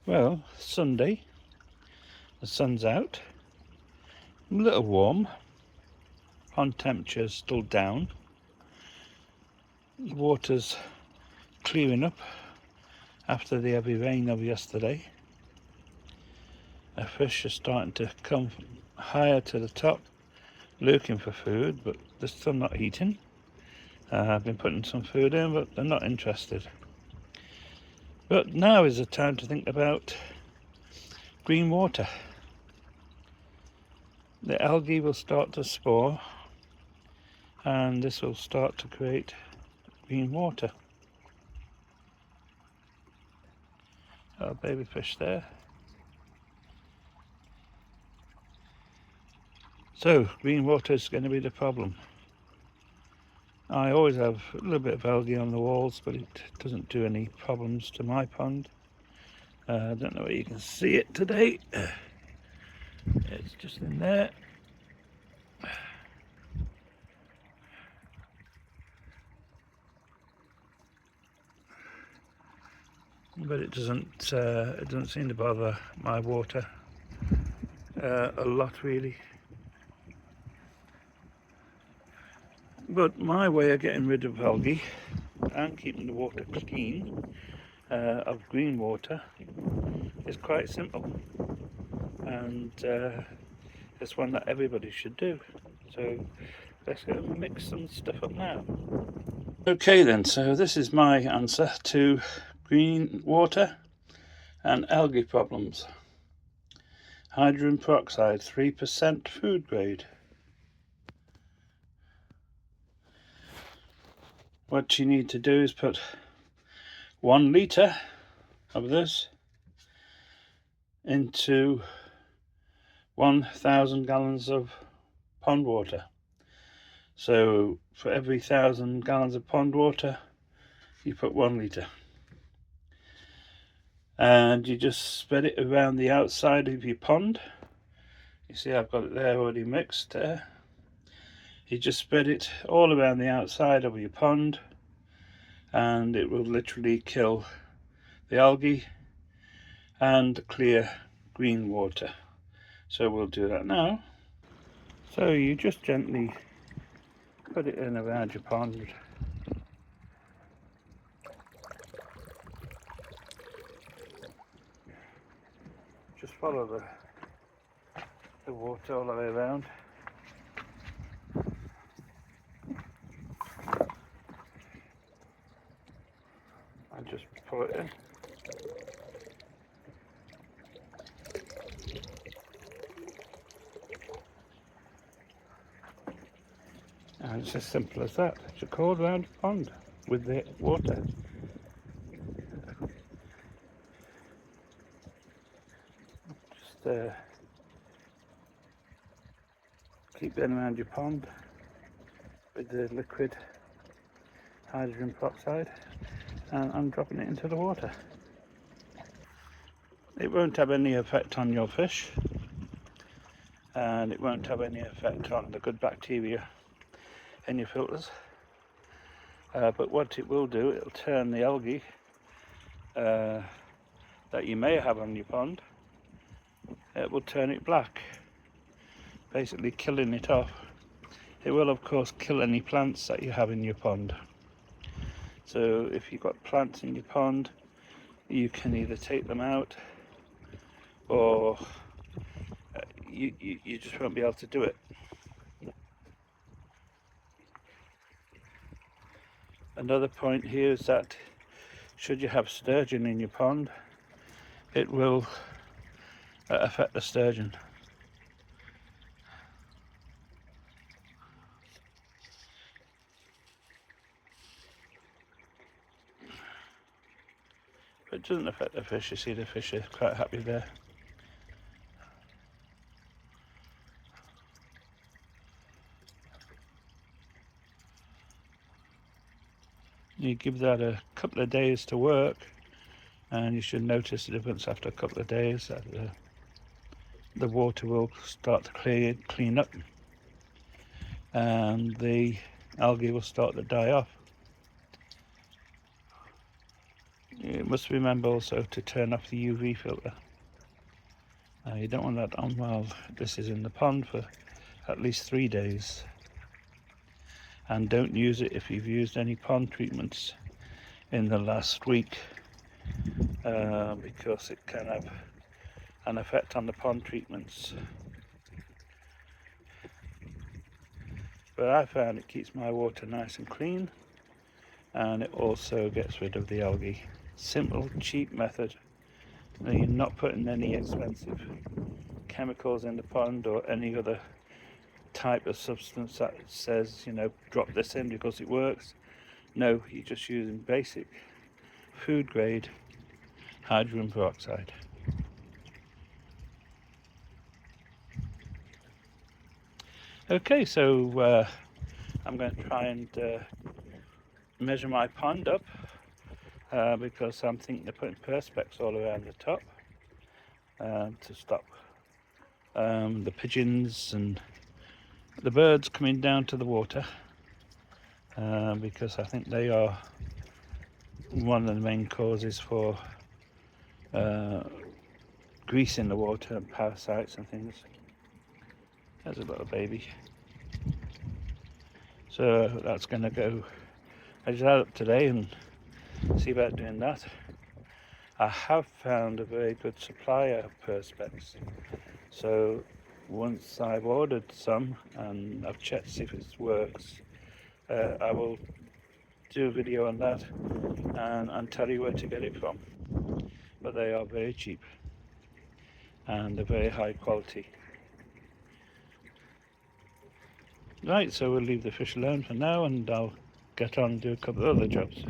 Well, Sunday, the sun's out, a little warm, pond temperature's still down, the water's clearing up after the heavy rain of yesterday. The fish are starting to come higher to the top looking for food, but they're still not eating. I've been putting some food in, but they're not interested. But now is the time to think about green water. The algae will start to spore, and this will start to create green water. Oh, baby fish there. So green water is going to be the problem. I always have a little bit of algae on the walls, but it doesn't do any problems to my pond. I don't know where you can see it today. It's just in there. But it doesn't seem to bother my water a lot, really. But my way of getting rid of algae and keeping the water clean of green water is quite simple, and it's one that everybody should do. So let's go and mix some stuff up now. Okay then, so this is my answer to green water and algae problems. Hydrogen peroxide, 3% food grade. What you need to do is put 1 litre of this into 1,000 gallons of pond water. So for every 1,000 gallons of pond water, you put 1 litre. And you just spread it around the outside of your pond. You see I've got it there already mixed there. You just spread it all around the outside of your pond, and it will literally kill the algae and clear green water. So we'll do that now. So you just gently put it in around your pond. Just follow the water all the way around. And just pour it in. And it's as simple as that. Just go around your pond with the water. Just keep going around your pond with the liquid hydrogen peroxide, and I'm dropping it into the water. It won't have any effect on your fish, and it won't have any effect on the good bacteria in your filters, but what it will do, it'll turn the algae that you may have on your pond, it will turn it black, basically killing it off. It will of course kill any plants that you have in your pond. So if you've got plants in your pond, you can either take them out, or you just won't be able to do it. Another point here is that should you have sturgeon in your pond, it will affect the sturgeon. But it doesn't affect the fish. You see the fish are quite happy there. You give that a couple of days to work, and you should notice the difference after a couple of days, that the water will start to clean up, and the algae will start to die off. you must remember also to turn off the UV filter. You don't want that on while this is in the pond for at least 3 days. And don't use it if you've used any pond treatments in the last week, because it can have an effect on the pond treatments. But I found it keeps my water nice and clean, and it also gets rid of the algae. Simple, cheap method. You're not putting any expensive chemicals in the pond or any other type of substance that says, you know, drop this in because it works. No, you're just using basic food grade hydrogen peroxide. Okay, so I'm going to try and measure my pond up, because I'm thinking of putting perspex all around the top to stop the pigeons and the birds coming down to the water, because I think they are one of the main causes for grease in the water and parasites and things. There's a little baby. So that's going to go. I just had it up today and see about doing that. I have found a very good supplier of perspex, so once I've ordered some and I've checked to see if it works, I will do a video on that and tell you where to get it from. But they are very cheap and they're very high quality. Right, so we'll leave the fish alone for now, and I'll get on and do a couple of other jobs.